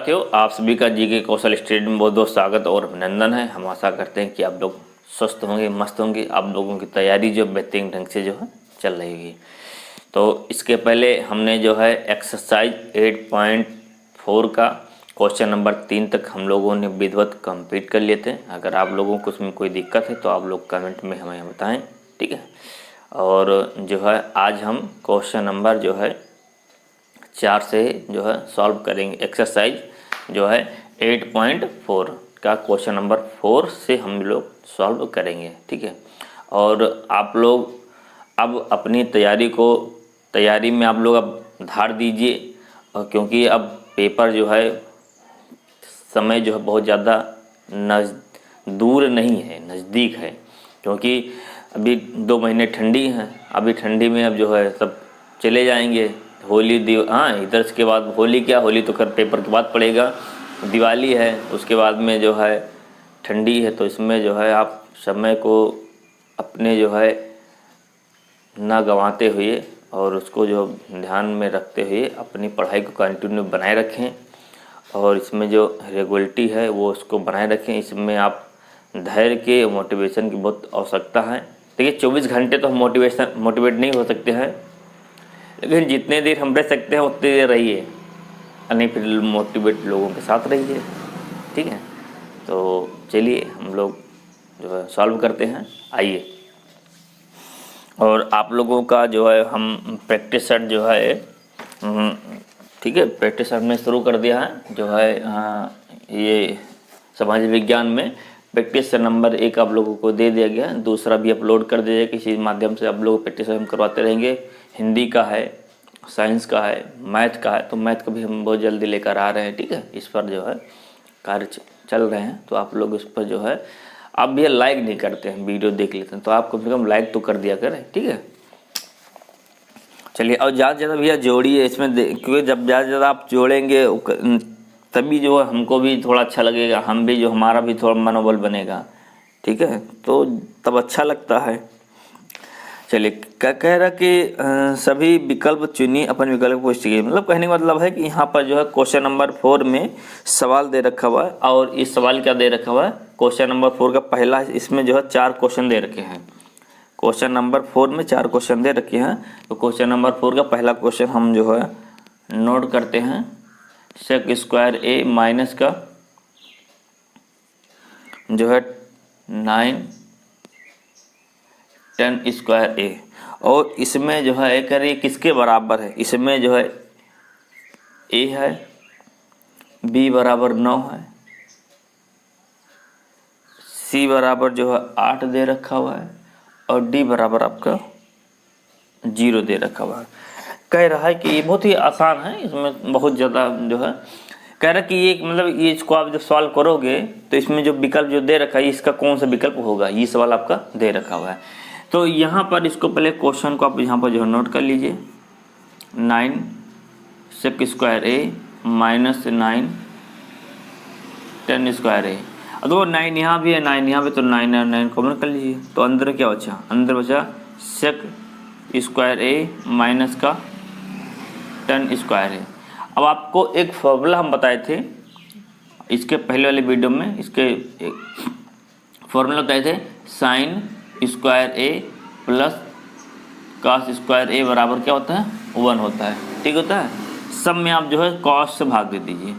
साथियों, आप सभी का जीके कौशल स्टडी में बहुत बहुत स्वागत और अभिनंदन है। हम आशा करते हैं कि आप लोग स्वस्थ होंगे, मस्त होंगे। आप लोगों की तैयारी जो बेहतरीन ढंग से जो है चल रही होगी। तो इसके पहले हमने जो है एक्सरसाइज 8.4 का क्वेश्चन नंबर 3 तक हम लोगों ने विधिवत कंप्लीट कर लिए थे। अगर आप लोगों को उसमें कोई दिक्कत है तो आप लोग कमेंट में हमें बताएं, ठीक है। और जो है आज हम क्वेश्चन नंबर जो है 4 से जो है सॉल्व करेंगे। एक्सरसाइज जो है 8.4 का क्वेश्चन नंबर 4 से हम लोग सॉल्व करेंगे, ठीक है। और आप लोग अब अपनी तैयारी में आप लोग अब धार दीजिए, और क्योंकि अब पेपर जो है समय जो है बहुत ज़्यादा दूर नहीं है, नज़दीक है। क्योंकि अभी 2 महीने ठंडी हैं, अभी ठंडी में अब जो है सब चले जाएंगे। होली इधर के बाद होली, क्या होली तो कर पेपर के बाद पड़ेगा, दिवाली है, उसके बाद में जो है ठंडी है। तो इसमें जो है आप समय को अपने जो है ना गंवाते हुए और उसको जो ध्यान में रखते हुए अपनी पढ़ाई को कंटिन्यू बनाए रखें। और इसमें जो रेगुलरिटी है वो उसको बनाए रखें। इसमें आप धैर्य के, मोटिवेशन की बहुत आवश्यकता है। देखिए 24 घंटे तो हम मोटिवेट नहीं हो सकते हैं, लेकिन जितने देर हम रह सकते हैं उतनी देर रहिए, नहीं फिर मोटिवेट लोगों के साथ रहिए, ठीक है। तो चलिए हम लोग जो है सॉल्व करते हैं, आइए। और आप लोगों का जो है हम प्रैक्टिस सेट जो है, ठीक है, प्रैक्टिस सेट में शुरू कर दिया है। जो है ये समाज विज्ञान में प्रैक्टिस सेट नंबर 1 आप लोगों को दे दिया गया है। दूसरा भी अपलोड कर दिया जाएगा, किसी माध्यम से आप लोग प्रैक्टिस हम करवाते रहेंगे। हिंदी का है, साइंस का है, मैथ का है। तो मैथ का भी हम बहुत जल्दी लेकर आ रहे हैं, ठीक है। इस पर जो है कार्य चल रहे हैं। तो आप लोग इस पर जो है, आप भी लाइक नहीं करते हैं, वीडियो देख लेते हैं, तो आप कम से कम लाइक तो कर दिया करें, ठीक है। चलिए, और ज़्यादा से ज़्यादा भैया जोड़िए इसमें, क्योंकि जब ज़्यादा से ज़्यादा आप जोड़ेंगे तभी जो है हमको भी थोड़ा अच्छा लगेगा, हम भी जो हमारा भी थोड़ा मनोबल बनेगा, ठीक है। तो तब अच्छा लगता है। चलिए, क्या कह रहा कि सभी विकल्प चुनिए, अपन विकल्प को कीजिए। मतलब कहने का मतलब है कि यहाँ पर जो है क्वेश्चन नंबर 4 में सवाल दे रखा हुआ है। और इस सवाल क्या दे रखा हुआ है, क्वेश्चन नंबर 4 का पहला, इसमें जो है 4 क्वेश्चन दे रखे हैं। क्वेश्चन नंबर 4 में 4 क्वेश्चन दे रखे हैं। तो क्वेश्चन नंबर 4 का पहला क्वेश्चन हम जो है नोट करते हैं। सेक स्क्वायर ए माइनस का जो है 9 10 स्क्वायर ए, और इसमें जो है कह रही किसके बराबर है। इसमें जो है ए है, बी बराबर 9 है, सी बराबर जो है 8 दे रखा हुआ है, और डी बराबर आपका 0 दे रखा हुआ है। कह रहा है कि ये बहुत ही आसान है, इसमें बहुत ज़्यादा जो है कह रहा है कि ये मतलब ये इसको आप जब सॉल्व करोगे तो इसमें जो विकल्प जो दे रखा है इसका कौन सा विकल्प होगा, ये सवाल आपका दे रखा हुआ है। तो यहाँ पर इसको पहले क्वेश्चन को आप यहाँ पर जो है नोट कर लीजिए। 9 सेक स्क्वायर ए माइनस 9 10 स्क्वायर ए। अब तो 9 यहाँ भी है, 9 यहाँ पे, तो 9 और 9 कॉमन कर लीजिए। तो अंदर क्या बचा, अंदर बचा सेक स्क्वायर ए माइनस का 10 स्क्वायर ए। अब आपको एक फॉर्मूला हम बताए थे इसके पहले वाले वीडियो में, इसके फॉर्मूला बताए थे, साइन स्क्वायर ए प्लस कॉस स्क्वायर ए बराबर क्या होता है, 1 होता है, ठीक होता है। सब में आप जो है कॉस से भाग दे दीजिए।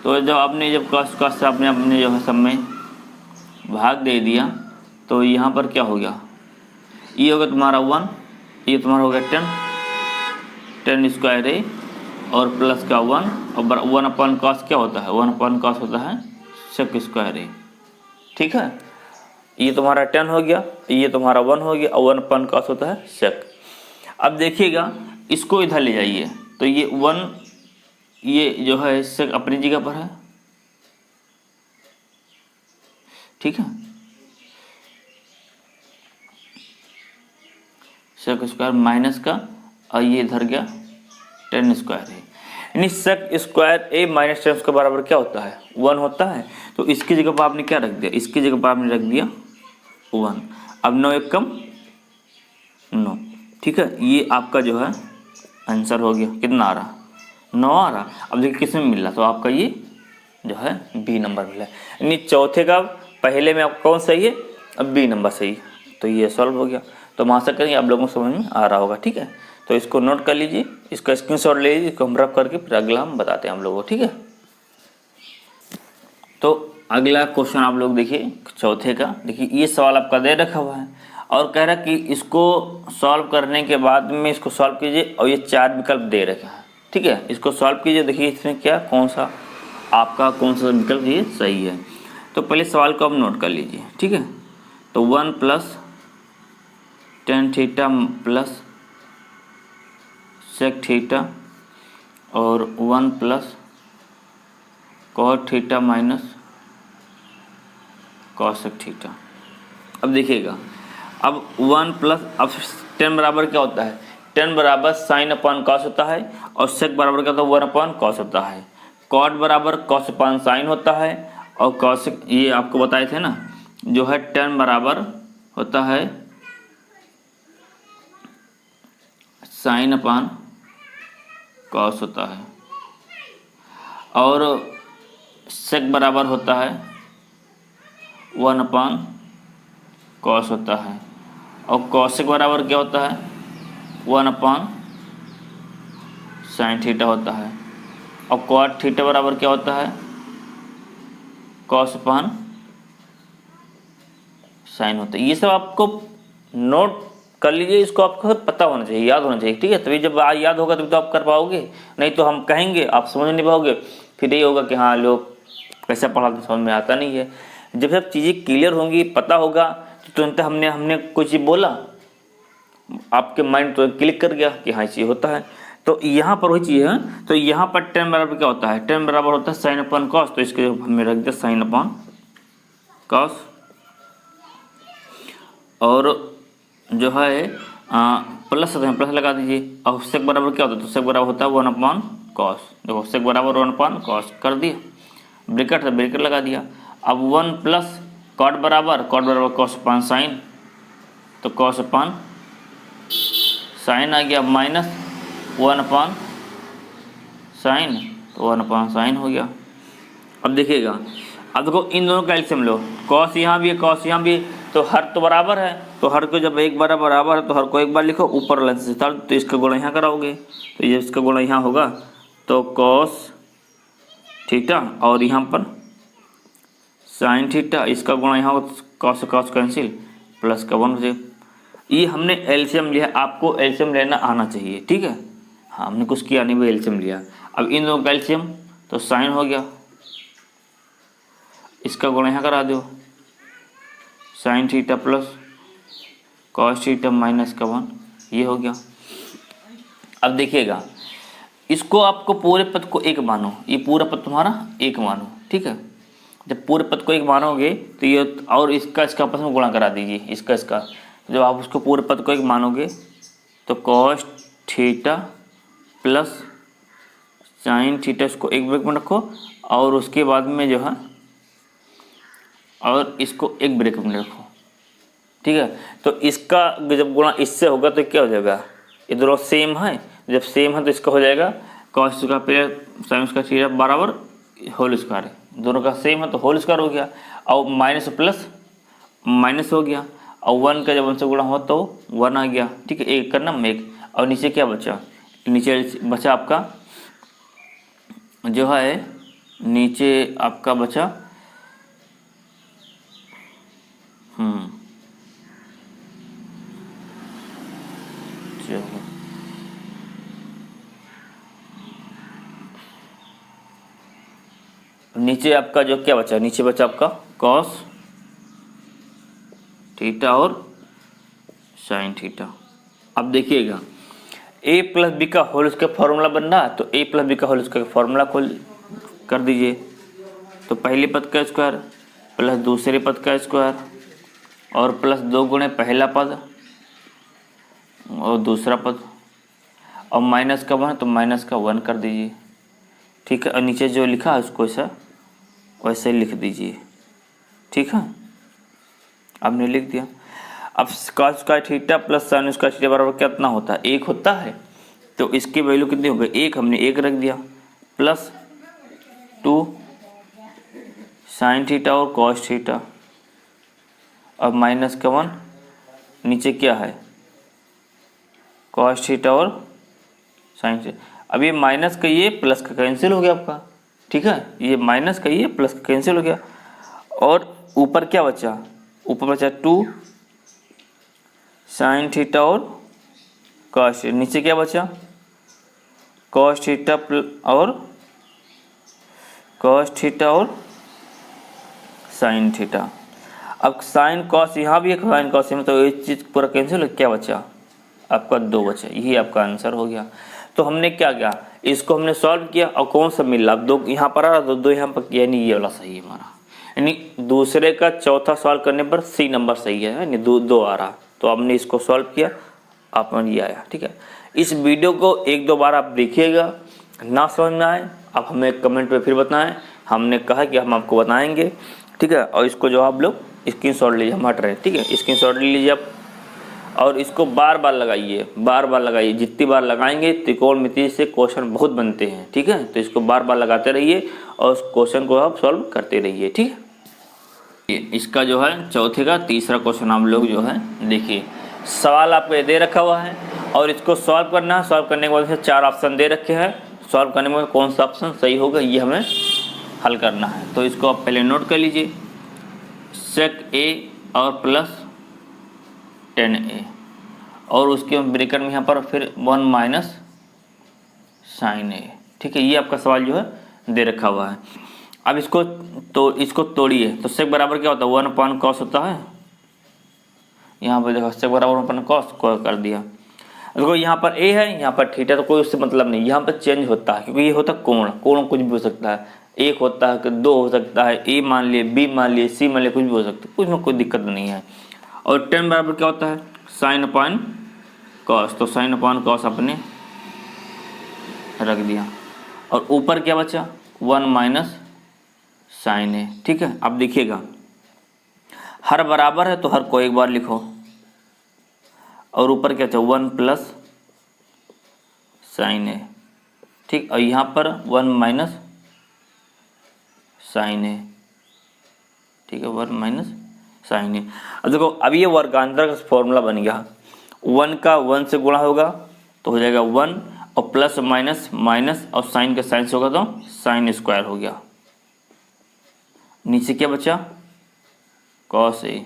तो जब आपने कॉस से आपने जो है सब में भाग दे दिया, तो यहाँ पर क्या हो गया, ये होगा तुम्हारा 1, ये तुम्हारा हो गया 10 स्क्वायर ए और प्लस का 1, और 1 अपॉन कॉस क्या होता है, 1 अपॉन कॉस होता है सेक स्क्वायर ए, ठीक है। ये तुम्हारा 10 हो गया, ये तुम्हारा 1 हो गया, और 1 अपॉन कॉस होता है सेक। अब देखिएगा इसको इधर ले जाइए, तो ये 1 ये जो है सेक अपनी जगह पर है, ठीक है। सेक स्क्वायर माइनस का, और ये इधर गया 10 स्क्वायर है, यानी सेक स्क्वायर ए माइनस 10 के बराबर क्या होता है, 1 होता है। तो इसकी जगह पर आपने क्या रख दिया, इसकी जगह पर आपने रख दिया 1। अब 9 एक कम 9, ठीक है। ये आपका जो है आंसर हो गया। कितना आ रहा, 9 आ रहा। अब देखिए किस में मिल रहा, तो आपका ये जो है बी नंबर मिला। यानी चौथे का पहले में आपका कौन सही है, अब बी नंबर सही, तो ये सॉल्व हो गया। तो हम आशा करेंगे आप लोगों को समझ में आ रहा होगा, ठीक है। तो इसको नोट कर लीजिए, इसका स्क्रीनशॉट ले लीजिए, इसको हम रफ करके फिर अगला हम बताते हैं हम लोगों को, ठीक है। तो अगला क्वेश्चन आप लोग देखिए चौथे का, देखिए ये सवाल आपका दे रखा हुआ है और कह रहा है कि इसको सॉल्व करने के बाद में इसको सॉल्व कीजिए और ये 4 विकल्प दे रखा है, ठीक है। इसको सॉल्व कीजिए, देखिए इसमें क्या कौन सा आपका कौन सा विकल्प ये सही है। तो पहले सवाल को आप नोट कर लीजिए, ठीक है। तो 1 + tan थीटा + sec थीटा और 1 + cot थीटा - cosec थीटा। अब देखिएगा, अब 1 प्लस, अब tan बराबर क्या होता है, tan बराबर साइन अपॉन कॉस होता है और sec बराबर क्या होता है 1 अपॉन कॉस होता है। cot बराबर कॉस अपॉन साइन होता है और cosec ये आपको बताए थे ना, जो है tan बराबर होता है साइन अपॉन कॉस होता है और sec बराबर होता है 1 अपॉन कॉस होता है और cosec बराबर क्या होता है 1 अपॉन साइन थीटा होता है और cot थीटा बराबर क्या होता है कॉस अपॉन साइन होता है। ये सब आपको नोट कर लीजिए, इसको आपको पता होना चाहिए, याद होना चाहिए, ठीक है। तभी जब याद होगा तभी तो आप कर पाओगे, नहीं तो हम कहेंगे आप समझ नहीं पाओगे, फिर ये होगा कि हाँ लोग कैसे पढ़ाते समझ में आता नहीं है। जब सब चीज़ें क्लियर होंगी, पता होगा, तो तुरंत हमने कोई चीज़ बोला, आपके माइंड तो क्लिक कर गया कि हाँ ये होता है। तो यहाँ पर वही चीज़ है, तो यहाँ पर tan बराबर क्या होता है, tan बराबर होता है साइन अपॉन कॉस, तो इसके हमने रख दिया साइन अपॉन कॉस और जो है प्लस प्लस लगा दीजिए और sec बराबर क्या होता है, तो sec बराबर होता है 1 अपॉन कॉस। देखो sec बराबर 1 अपॉन कॉस कर दिया, ब्रैकेट है ब्रैकेट लगा दिया। अब 1 प्लस cot बराबर कॉस अपॉन साइन, तो कॉस अपॉन साइन आ गया, माइनस 1 अपॉन साइन, तो 1 अपॉन साइन हो गया। अब देखिएगा, अब देखो इन दोनों का एलसीएम लो, कॉस यहाँ भी है कॉस यहाँ भी, तो हर तो बराबर है, तो हर को जब एक बार बराबर है तो हर को एक बार लिखो, ऊपर वाला से थर्ड, तो इसका गुणा यहाँ कराओगे, तो ये इसका गुणा यहाँ होगा, तो कॉस थीटा और यहाँ पर साइन थीटा, इसका गुणा यहाँ होगा, कॉस कॉस कैंसिल, प्लस का 1 हो जाए। ये हमने एलसीएम लिया, आपको एलसीएम लेना आना चाहिए, ठीक है। हाँ हमने कुछ किया नहीं, वो एलसीएम लिया। अब इन दोनों का एलसीएम, तो साइन हो गया, इसका गुणा यहाँ करा दो, sine theta plus cos theta minus का 1, ये हो गया। अब देखिएगा, इसको आपको पूरे पद को एक मानो, ये पूरा पद तुम्हारा एक मानो, ठीक है। जब पूरे पद को एक मानोगे तो ये और इसका आपस में गुणा करा दीजिए, इसका जब आप उसको पूरे पद को एक मानोगे तो cos theta plus sine theta, इसको एक ब्रेक में रखो और उसके बाद में जो है और इसको एक ब्रेक में रखो, ठीक है। तो इसका जब गुणा इससे होगा तो क्या हो जाएगा, ये दोनों सेम है, जब सेम है तो इसका हो जाएगा कॉस का प्लस साइन का थीटा बराबर होल स्क्वायर, दोनों का सेम है तो होल स्क्वायर हो गया और माइनस प्लस माइनस हो गया और 1 का जब 1 से गुणा हो तो 1 आ गया, ठीक है। एक करना एक, और नीचे क्या बचा, नीचे बचा आपका जो है, नीचे आपका बचा चलो नीचे आपका जो क्या बचा, नीचे बचा आपका कॉस थीटा और साइन थीटा। अब देखिएगा a प्लस बी का होल उसका फॉर्मूला बन रहा है, तो a प्लस बी का होल उसका फॉर्मूला खोल कर दीजिए। तो पहले पद का स्क्वायर प्लस दूसरे पद का स्क्वायर और प्लस 2 गुणे पहला पद और दूसरा पद और माइनस का 1 तो माइनस का 1 कर दीजिए, ठीक है। और नीचे जो लिखा है उसको ऐसा वैसे लिख दीजिए, ठीक है। आपने लिख दिया। अब कॉस का थीटा प्लस साइन उसका थीटा बराबर कितना होता है, 1 होता है, तो इसकी वैल्यू कितनी हो गई 1, हमने 1 रख दिया, प्लस 2 साइन थीटा और कॉस थीटा। अब माइनस का 1, नीचे क्या है कॉस थीटा और साइन थीटा। अब ये माइनस का ये प्लस का कैंसिल हो गया आपका, ठीक है, ये माइनस का ये प्लस का कैंसिल हो गया। और ऊपर क्या बचा, ऊपर बचा 2 साइन थीटा और कॉस। नीचे क्या बचा कॉस थीटा और कॉस थीटा और साइन थीटा। अब साइन कॉस यहाँ भी एक साइन कॉस है, तो ये चीज़ पूरा कैंसिल हो, क्या बचा आपका 2 बचा। यही आपका आंसर हो गया। तो हमने क्या किया, इसको हमने सॉल्व किया और कौन सा मिला, अब 2 यहाँ पर आ रहा, 2 यहाँ पर, यानी ये वाला सही है हमारा, यानी दूसरे का चौथा सॉल्व करने पर सी नंबर सही है, यानी 2 आ रहा। तो हमने इसको सॉल्व किया, आप ये आया, ठीक है। इस वीडियो को 1-2 बार आप देखिएगा, ना समझ में आए आप हमें कमेंट पे फिर बताएं, हमने कहा कि हम आपको बताएंगे, ठीक है। और इसको जो आप लोग स्क्रीनशॉट लीजिए, हम हट रहे हैं, ठीक है, स्क्रीनशॉट ले लीजिए आप, और इसको बार बार लगाइए, जितनी बार लगाएंगे त्रिकोणमिति से क्वेश्चन बहुत बनते हैं, ठीक है। तो इसको बार बार लगाते रहिए और उस क्वेश्चन को आप सॉल्व करते रहिए, ठीक है। इसका जो है चौथे का तीसरा क्वेश्चन हम लोग जो है देखिए, सवाल आपको दे रखा हुआ है और इसको सॉल्व करना है। सॉल्व करने के बाद 4 ऑप्शन दे रखे हैं, सॉल्व करने में कौन सा ऑप्शन सही होगा ये हमें हल करना है। तो इसको आप पहले नोट कर लीजिए, सेक ए और प्लस 10a और उसके ब्रैकेट में यहाँ पर फिर 1 माइनस साइन ए, ठीक है। ये आपका सवाल जो है दे रखा हुआ है। अब इसको तोड़िए, तो सेक बराबर क्या होता है 1 कॉस होता है। यहाँ पर देखो सेक बराबर 1 कॉस को कर दिया। देखो यहाँ पर ए है, यहाँ पर थीटा, तो कोई उससे मतलब नहीं, यहाँ पर चेंज होता है क्योंकि ये होता है कोण कुछ भी हो सकता है, 1 होता है, 2 हो सकता है, ए मान लिए, बी मान लिए, सी मान लिए, कुछ भी हो सकता है, कुछ में कोई दिक्कत नहीं है। और 10 बराबर क्या होता है साइन अपॉन कॉस, तो साइन अपॉन कॉस अपने रख दिया। और ऊपर क्या बचा 1 माइनस साइन ए, ठीक है। अब देखिएगा हर बराबर है तो हर को एक बार लिखो, और ऊपर क्या था 1 प्लस साइन ए, ठीक। और यहाँ पर 1 माइनस साइन ए, ठीक है, 1 माइनस साइन ए। अब देखो अब ये वर्गांतर का फॉर्मूला बन गया, 1 का 1 से गुणा होगा तो हो जाएगा 1, और प्लस माइनस माइनस, और साइन का साइन से होगा तो साइन स्क्वायर हो गया। नीचे क्या बचा कॉस ए।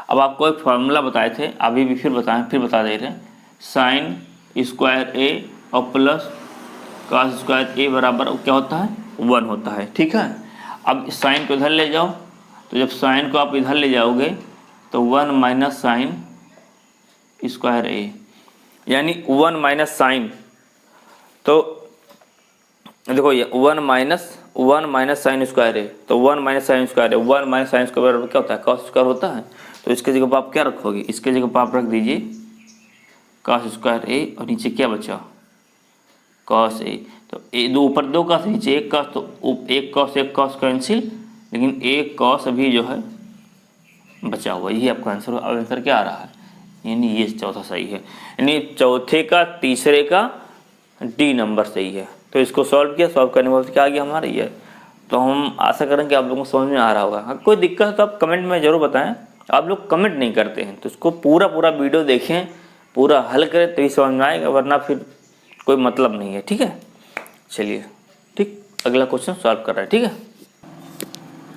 अब आपको एक फॉर्मूला बताए थे, अभी भी फिर बता दे रहे हैं, साइन स्क्वायर ए और प्लस कॉस स्क्वायर ए बराबर क्या होता है 1 होता है, ठीक है। अब साइन को इधर ले जाओ, तो जब साइन को आप इधर ले जाओगे तो 1 माइनस साइन स्क्वायर ए, यानी 1 माइनस साइन, तो देखो ये 1 माइनस साइन स्क्वायर ए, तो 1 माइनस साइन स्क्वायर है, 1 माइनस साइन स्क्वायर बराबर क्या होता है कॉस स्क्वायर होता है। तो इसके जगह पर आप क्या रखोगे, इसके जगह पर आप रख दीजिए कॉस स्क्वायर ए, और नीचे क्या बचा कॉस ए। तो ए दो ऊपर 2 कॉस, नीचे 1 कॉस, तो एक कॉस कैंसिल, लेकिन एक कॉस अभी जो है बचा हुआ। यही आपका आंसर हो। अब आंसर क्या आ रहा है, यानी ये चौथा सही है, यानी चौथे का तीसरे का डी नंबर सही है। तो इसको सॉल्व किया, सॉल्व करने के बाद क्या आ गया हमारा ये। तो हम आशा करें कि आप लोगों को समझ में आ रहा होगा। हाँ, कोई दिक्कत है तो आप कमेंट में ज़रूर बताएं। आप लोग कमेंट नहीं करते हैं, तो इसको पूरा वीडियो देखें, पूरा हल करें तभी समझ में आएगा, वरना फिर कोई मतलब नहीं है, ठीक है। चलिए ठीक, अगला क्वेश्चन सॉल्व कर रहा है, ठीक है।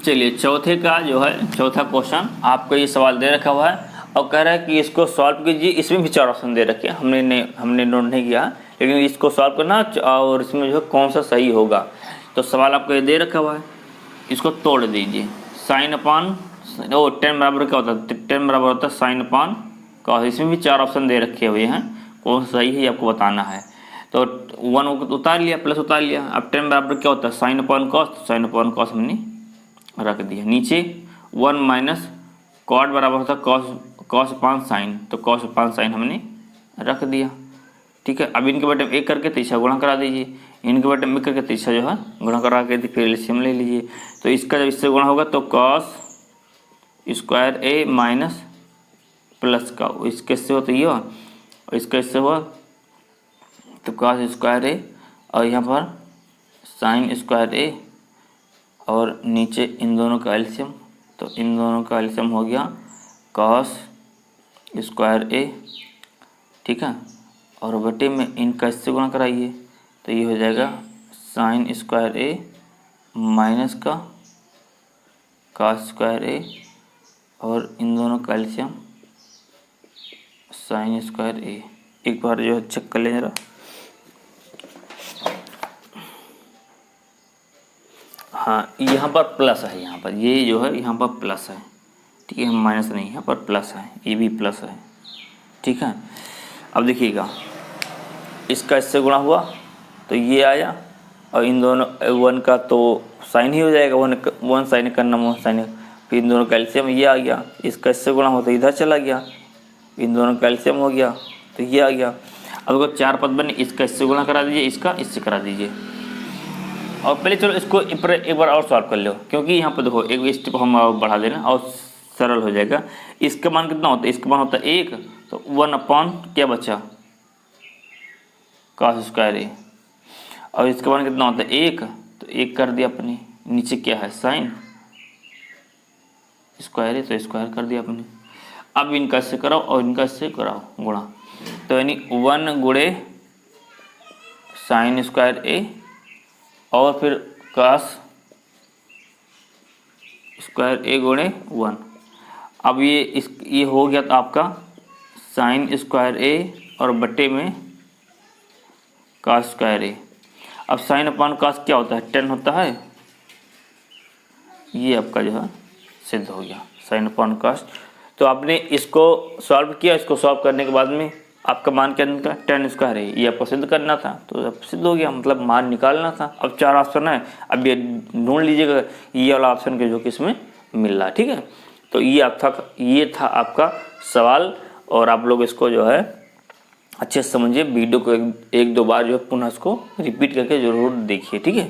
चलिए चौथे का जो है चौथा क्वेश्चन आपको ये सवाल दे रखा हुआ है और कह रहा है कि इसको सॉल्व कीजिए। इसमें भी 4 ऑप्शन दे रखे हैं, हमने नोट नहीं किया, लेकिन इसको सॉल्व करना और इसमें जो है कौन सा सही होगा। तो सवाल आपको ये दे रखा हुआ है, इसको तोड़ दीजिए। साइन अपॉन 10 बराबर क्या होता है, 10 बराबर होता है साइन अपॉन कॉस। इसमें भी 4 ऑप्शन दे रखे हुए हैं, कौन सा सही है ये आपको बताना है। तो 1 उतार लिया, प्लस उतार लिया। अब 10 बराबर क्या होता है साइन अपॉन कॉस, तो साइन अपॉन कॉस हमने रख दिया। नीचे 1 माइनस कॉट बराबर होता है कॉस अपॉन साइन, तो कॉस अपॉन साइन हमने रख दिया, ठीक है। अब इनके बटे में 1 करके तीसरा गुणा करा दीजिए, इनके बटे में 1 करके तीसरा जो है गुणा करा के फिर एलसीएम ले लीजिए। तो इसका जब इससे गुणा होगा तो कॉस स्क्वायर ए माइनस प्लस का इसके से हो तो ये और इसका इससे हुआ तो कॉस स्क्वायर ए, और यहाँ पर साइन स्क्वायर ए और नीचे इन दोनों का एलसीएम, तो इन दोनों का एलसीएम हो गया कॉस स्क्वायर ए, ठीक है। और बटे में इनका इससे गुणा कराइए तो ये हो जाएगा साइन स्क्वायर ए माइनस का कॉस स्क्वायर ए, और इन दोनों का एलसीएम साइन स्क्वायर ए। एक बार जो है चेक कर लें जरा। हाँ, यहाँ पर प्लस है, यहाँ पर ये जो है यहाँ पर प्लस है, ठीक है, माइनस नहीं, यहाँ पर प्लस है, ये भी प्लस है, ठीक है। अब देखिएगा, इसका इससे गुणा हुआ तो ये आया, और इन दोनों वन का तो साइन ही हो जाएगा, वन साइन करना वन साइन, फिर इन दोनों कैल्शियम ये आ गया, इसका इससे गुणा हो तो इधर चला गया, इन दोनों कैल्शियम हो गया तो ये आ गया। अब अगर 4 पद बने, इसका इससे गुणा करा दीजिए, इसका इससे करा दीजिए। और पहले चलो इसको एक बार और सॉल्व कर लो, क्योंकि यहाँ पर देखो एक स्टेप हम और बढ़ा देना और सरल हो जाएगा। इसका मान कितना होता है, इसका मान होता है 1, तो 1 अपॉन क्या बचा कॉस स्क्वायर ए, और इसका मान कितना होता है 1, तो 1 कर दिया अपने, नीचे क्या है साइन स्क्वायर है तो स्क्वायर कर दिया अपने। अब इनका इससे कराओ और इनका इससे कराओ गुणा, तो यानी 1 गुणे साइन स्क्वायर ए और फिर कॉस स्क्वायर ए गुणे 1। अब ये हो गया तो आपका साइन स्क्वायर ए और बट्टे में कॉस स्क्वायर ए। अब साइन अपॉन कॉस क्या होता है, 10 होता है, ये आपका जो है सिद्ध हो गया साइन अपॉन कॉस। तो आपने इसको सॉल्व किया, इसको सॉल्व करने के बाद में आपका मान क्या निकला 10 स्क्वायर है, ये आपको सिद्ध करना था, तो अब सिद्ध हो गया, मतलब मान निकालना था। अब 4 ऑप्शन है, अब ये ढूंढ लीजिएगा ये वाला ऑप्शन के जो कि इसमें मिल रहा है, ठीक है। तो ये था आपका सवाल, और आप लोग इसको जो है अच्छे से समझिए, वीडियो को एक दो बार जो है पुनः इसको रिपीट करके जरूर देखिए, ठीक है।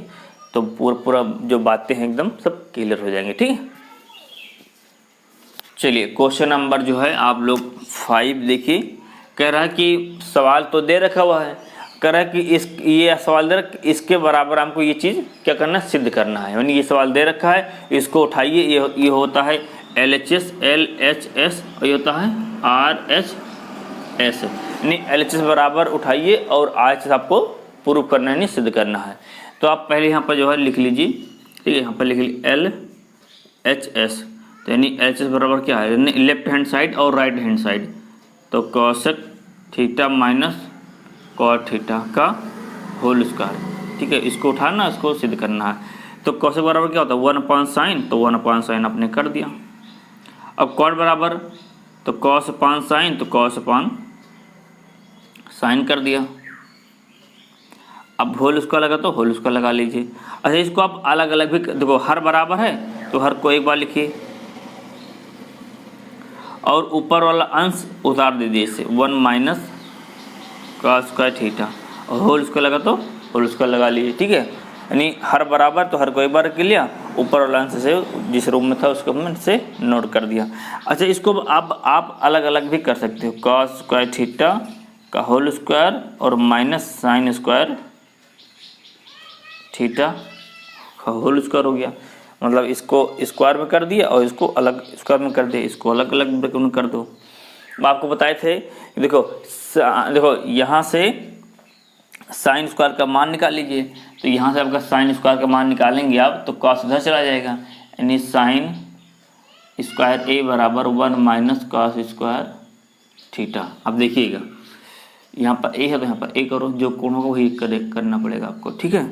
तो पूरा जो बातें हैं एकदम सब क्लियर हो जाएंगे, ठीक है। चलिए क्वेश्चन नंबर जो है आप लोग 5 देखिए। कह रहा है कि सवाल तो दे रखा हुआ है, कह रहा है कि ये सवाल दे रखा, इसके बराबर हमको ये चीज़ क्या करना है, सिद्ध करना है। यानी ये सवाल दे रखा है, इसको उठाइए, ये होता है LHS LHS और ये होता है RHS। यानी LHS बराबर उठाइए और RHS आपको प्रूव करना है, नहीं सिद्ध करना है। तो आप पहले यहाँ पर जो है लिख लीजिए, ठीक है, यहाँ पर लिख लीजिए LHS, तो यानी LHS बराबर क्या है, यानी लेफ्ट हैंड साइड और राइट हैंड साइड, तो cosec theta minus cot theta का होल स्क्वायर, ठीक है। इसको उठाना, इसको सिद्ध करना है। तो कोसेक बराबर क्या होता है 1 अपॉन साइन, तो 1 अपॉन साइन आपने कर दिया। अब कॉट बराबर तो कॉस अपॉन साइन, तो कॉस अपॉन साइन कर दिया। अब होल स्क्वायर लगा तो होल स्क्वायर लगा लीजिए। अच्छा, इसको आप अलग अलग भी देखो, हर बराबर है तो हर को एक बार लिखिए और ऊपर वाला अंश उतार दीजिए, इससे 1 माइनस कॉस स्क्वायर थीटा, और होल स्क्वायर लगा तो होल स्क्वायर लगा लीजिए, ठीक है। यानी हर बराबर तो हर को एक बार कर लिया, ऊपर वाला अंश से जिस रूम में था उसको हमने से नोट कर दिया। अच्छा, इसको आप अलग अलग भी कर सकते हो, कॉस स्क्वायर थीटा का होल स्क्वायर और माइनस साइन स्क्वायर थीटा का होल स्क्वायर हो गया। मतलब इसको स्क्वायर में कर दिया और इसको अलग स्क्वायर में कर दिया, इसको अलग अलग ब्रैकेट में कर दो। अब आपको बताए थे, देखो यहाँ से साइन स्क्वायर का मान निकाल लीजिए, तो यहाँ से आपका साइन स्क्वायर का मान निकालेंगे आप तो कॉस इधर चला जाएगा, यानी साइन स्क्वायर ए बराबर 1 माइनस कॉस स्क्वायर थीटा। अब देखिएगा यहाँ पर ए है तो यहाँ पर ए करो, जो कोण होगा वही करना पड़ेगा आपको, ठीक है।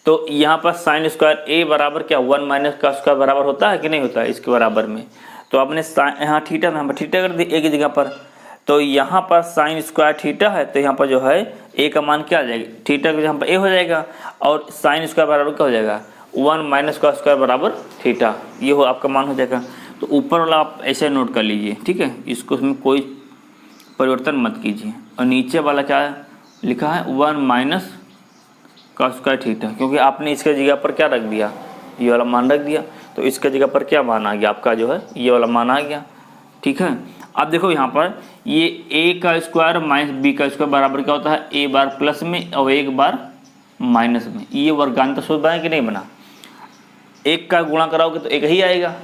तो यहाँ पर साइन स्क्वायर ए बराबर क्या 1 माइनस का स्क्वायर बराबर होता है कि नहीं होता है, इसके बराबर में। तो आपने यहाँ थीटा यहाँ पर थीटा कर दी ए की जगह पर, तो यहाँ पर साइन स्क्वायर थीटा है तो यहाँ पर जो है ए का मान क्या आ जाएगा, थीटा का यहाँ पर ए हो जाएगा, और साइन स्क्वायर बराबर क्या हो जाएगा 1 माइनस का स्क्वायर बराबर थीटा, ये हो आपका मान हो जाएगा। तो ऊपर वाला आप ऐसे नोट कर लीजिए, ठीक है, इसको इसमें कोई परिवर्तन मत कीजिए। और नीचे वाला क्या लिखा है 1 माइनस का स्क्वायर थीटा, क्योंकि आपने इसके जगह पर क्या रख दिया, ये वाला मान रख दिया, तो इसके जगह पर क्या मान आ गया आपका जो है ये वाला मान आ गया, ठीक है। अब देखो यहाँ पर ये a का स्क्वायर माइनस b का स्क्वायर बराबर क्या होता है a बार प्लस में और 1 बार माइनस में, ये वर्गांतर सूत्र बना कि नहीं बना। एक का गुणा कराओगे तो एक ही आएगा,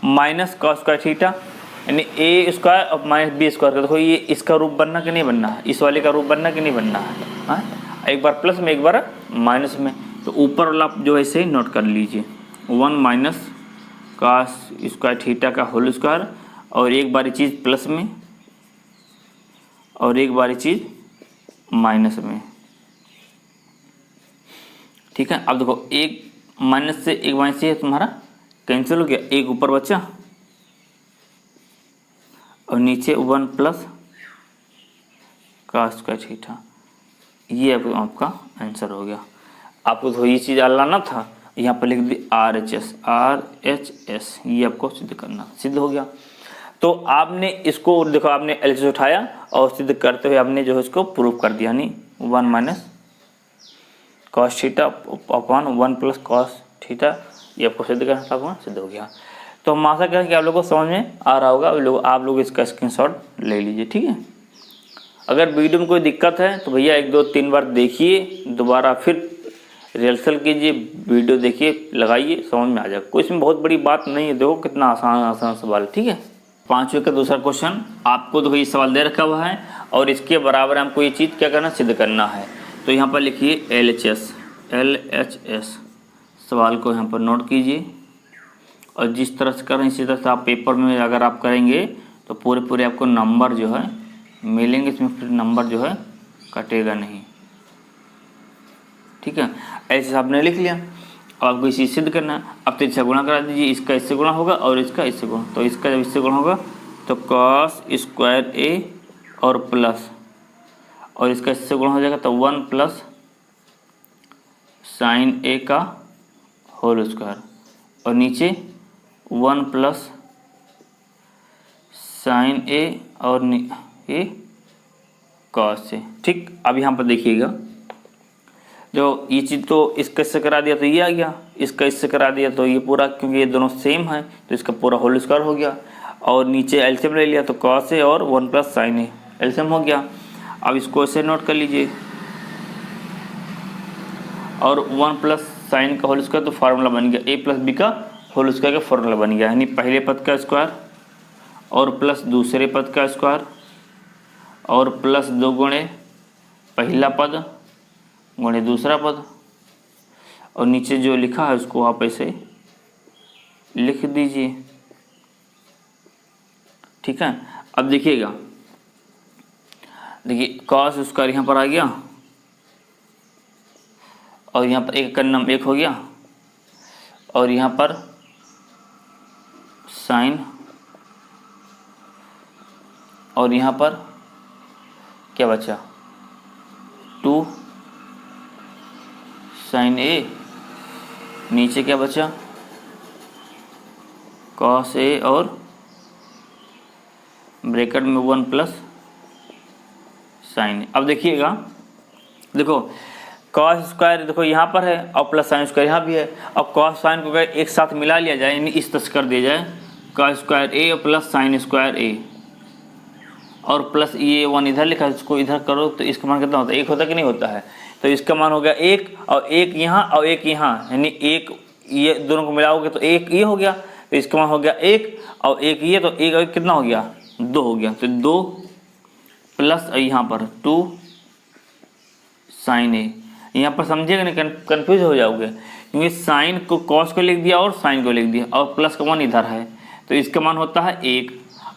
माइनस कॉस स्क्वायर थीटा यानी ए स्क्वायर और माइनस बी स्क्वायर का। देखो ये इसका रूप बनना कि नहीं बनना है, इस वाले का रूप बनना कि नहीं बनना है, हाँ? एक बार प्लस में एक बार माइनस में, तो ऊपर वाला आप जो ऐसे ही नोट कर लीजिए 1 माइनस कॉस स्क्वायर थीटा का होल स्क्वायर, और एक बारी चीज़ प्लस में और एक बारी चीज़ माइनस में, ठीक है। अब देखो एक माइनस से एक माइनस से तुम्हारा कैंसिल हो गया, एक ऊपर बचा और नीचे 1 प्लस कॉस स्क्वायर थीटा, ये आपका आंसर हो गया। आपको तो ये चीज़ लाना था, यहाँ पर लिख दी RHS, ये आपको सिद्ध करना, सिद्ध हो गया। तो आपने इसको देखो, आपने LHS उठाया और सिद्ध करते हुए आपने जो है इसको प्रूव कर दिया, यानी 1 minus cos theta upon 1 plus cos theta, ये आपको सिद्ध करना था, सिद्ध हो गया। तो हम आशा करें कि आप लोगों को समझ में आ रहा होगा, आप लोग इसका स्क्रीनशॉट ले लीजिए, ठीक है। अगर वीडियो में कोई दिक्कत है तो भैया 1 2 3 बार देखिए, दोबारा फिर रिहर्सल कीजिए, वीडियो देखिए, लगाइए, समझ में आ जाएगा। कोई इसमें बहुत बड़ी बात नहीं है, देखो कितना आसान आसान सवाल, ठीक है। 5वें का दूसरा क्वेश्चन आपको तो ये सवाल दे रखा हुआ है और इसके बराबर हमको ये चीज़ क्या करना, सिद्ध करना है। तो यहाँ पर लिखिए LHS, सवाल को यहाँ पर नोट कीजिए और जिस तरह से करें इसी तरह से आप पेपर में अगर आप करेंगे तो पूरे आपको नंबर जो है मिलेंगे, इसमें फिर नंबर जो है कटेगा नहीं, ठीक है। ऐसे आपने लिख लिया, अब आपको इसी सिद्ध करना है। अब तो इससे गुणा करा दीजिए, इसका इससे गुणा होगा और इसका इससे गुणा, तो इसका जब इससे गुणा होगा तो कॉस स्क्वायर ए और प्लस, और इसका इससे गुणा हो जाएगा तो 1 प्लस साइन ए का होल स्क्वायर, और नीचे 1 प्लस साइन ए और ए कॉस ए, ठीक। अब यहाँ पर देखिएगा, जो ये चीज़ तो इसका इससे करा दिया तो ये आ गया, इसका इससे करा दिया तो ये पूरा, क्योंकि ये दोनों सेम है तो इसका पूरा होल स्क्वायर हो गया, और नीचे एलसीएम ले लिया तो कॉस ए और 1 प्लस साइन ए, एलसीएम हो गया। अब इसको ऐसे नोट कर लीजिए, और 1 प्लस साइन का होल स्क्वायर तो फार्मूला बन गया, a प्लस बी का होल स्क्वायर का फार्मूला बन गया, यानी पहले पद का स्क्वायर और प्लस दूसरे पद का स्क्वायर और प्लस 2 गुणे पहला पद गुणे दूसरा पद, और नीचे जो लिखा है उसको आप ऐसे लिख दीजिए, ठीक है। अब देखिएगा, देखिए कॉस स्क्वायर यहाँ पर आ गया और यहाँ पर एक का नाम 1 हो गया, और यहाँ पर साइन, और यहाँ पर क्या बचा 2 साइन ए, नीचे क्या बचा कॉस ए और ब्रैकेट में 1 प्लस साइन ए। अब देखिएगा, देखो कॉस स्क्वायर देखो यहाँ पर है और प्लस साइन स्क्वायर यहाँ भी है। अब कॉस साइन को अगर एक साथ मिला लिया जाए, यानी इस तरह कर दिया जाए कॉस स्क्वायर ए और प्लस साइन स्क्वायर ए, और प्लस ये 1 इधर लिखा है, इसको इधर करो तो इसका मान कितना होता है, 1 होता कि नहीं होता है। तो इसका मान हो गया 1 और 1 यहाँ और 1 यहाँ, यानी 1 ये दोनों को मिलाओगे तो 1 ये हो गया, तो इसका मान हो गया 1 और 1 ये, तो 1 और 1 कितना हो गया 2 हो गया। तो 2 प्लस यहाँ पर 2 साइन ए, यहाँ पर समझिएगा नहीं, कन्फ्यूज हो जाओगे, क्योंकि साइन को कॉस को लिख दिया और साइन को लिख दिया, और प्लस का मान इधर है, तो इसका मान होता है 1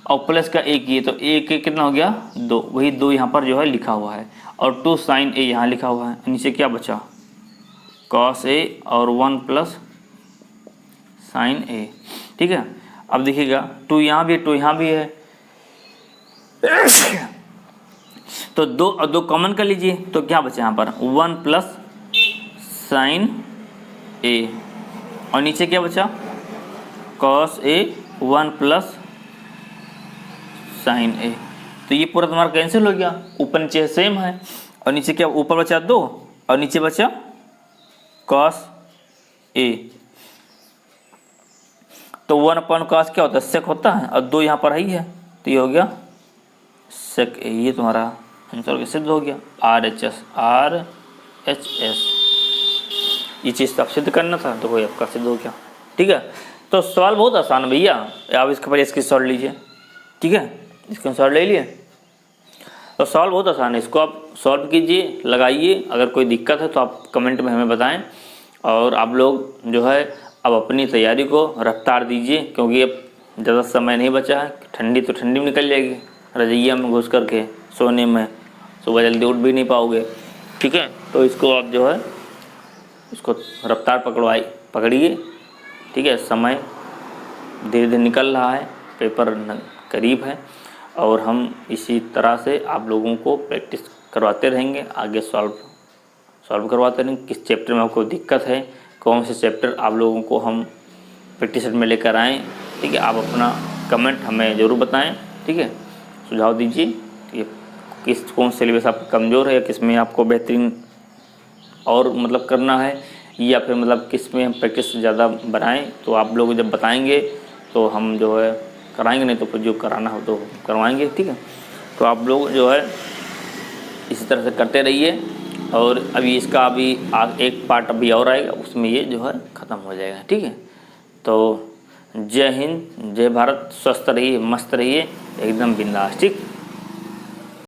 और प्लस का 1 ये, तो 1 कितना हो गया 2, वही 2 यहाँ पर जो है लिखा हुआ है, और 2 साइन ए यहाँ लिखा हुआ है। नीचे क्या बचा कॉस ए और 1 प्लस साइन ए, ठीक है। अब देखिएगा 2 यहाँ भी है, 2 यहाँ भी है, तो 2 और 2 कॉमन कर लीजिए, तो क्या बचा यहाँ पर 1 प्लस साइन ए, और नीचे क्या बचा कॉस ए 1 प्लस साइन ए। तो ये पूरा तुम्हारा कैंसिल हो गया, ऊपर नीचे सेम है, और नीचे क्या ऊपर बचा 2 और नीचे बचा कॉस ए। तो 1 अपॉन कॉस क्या होता है सेक होता है, और 2 यहाँ पर ही है, तो ये हो गया सेक ए। ये तुम्हारा आंसर सिद्ध हो गया RHS। ये चीज़ तो आप सिद्ध करना था, तो कोई आपका सिद्ध हो गया। ठीक है। तो सवाल बहुत आसान है भैया, आप इसके पहले स्क्रीनशॉट लीजिए, ठीक है, स्क्रीनशॉट ले लिए। तो सवाल बहुत आसान है, इसको आप सॉल्व कीजिए, लगाइए। अगर कोई दिक्कत है तो आप कमेंट में हमें बताएं। और आप लोग जो है अब अपनी तैयारी को रफ्तार दीजिए, क्योंकि अब ज़्यादा समय नहीं बचा है। ठंडी तो ठंडी में निकल जाएगी, रजैया में घुस करके सोने में, सुबह जल्दी उठ भी नहीं पाओगे, ठीक है। तो इसको आप जो है इसको रफ्तार पकड़िए, ठीक है। समय धीरे धीरे निकल रहा है, पेपर करीब है, और हम इसी तरह से आप लोगों को प्रैक्टिस करवाते रहेंगे, आगे सॉल्व करवाते रहेंगे। किस चैप्टर में आपको दिक्कत है, कौन से चैप्टर आप लोगों को हम प्रैक्टिस सेट में लेकर आएँ, ठीक है। आप अपना कमेंट हमें ज़रूर बताएं, ठीक है, सुझाव दीजिए कि कौन सिलेबस आपका कमज़ोर है, या किस में आपको बेहतरीन और मतलब करना है, या फिर मतलब किस में हम प्रैक्टिस ज़्यादा बनाएं। तो आप लोग जब बताएंगे तो हम जो है कराएंगे, नहीं तो फिर जो कराना हो तो करवाएंगे, ठीक है। तो आप लोग जो है इसी तरह से करते रहिए। और अभी इसका अभी एक पार्ट अभी और आएगा, उसमें ये जो है ख़त्म हो जाएगा, ठीक है। तो जय हिंद, जय भारत, स्वस्थ रहिए, मस्त रहिए, एकदम बिंदास, ठीक।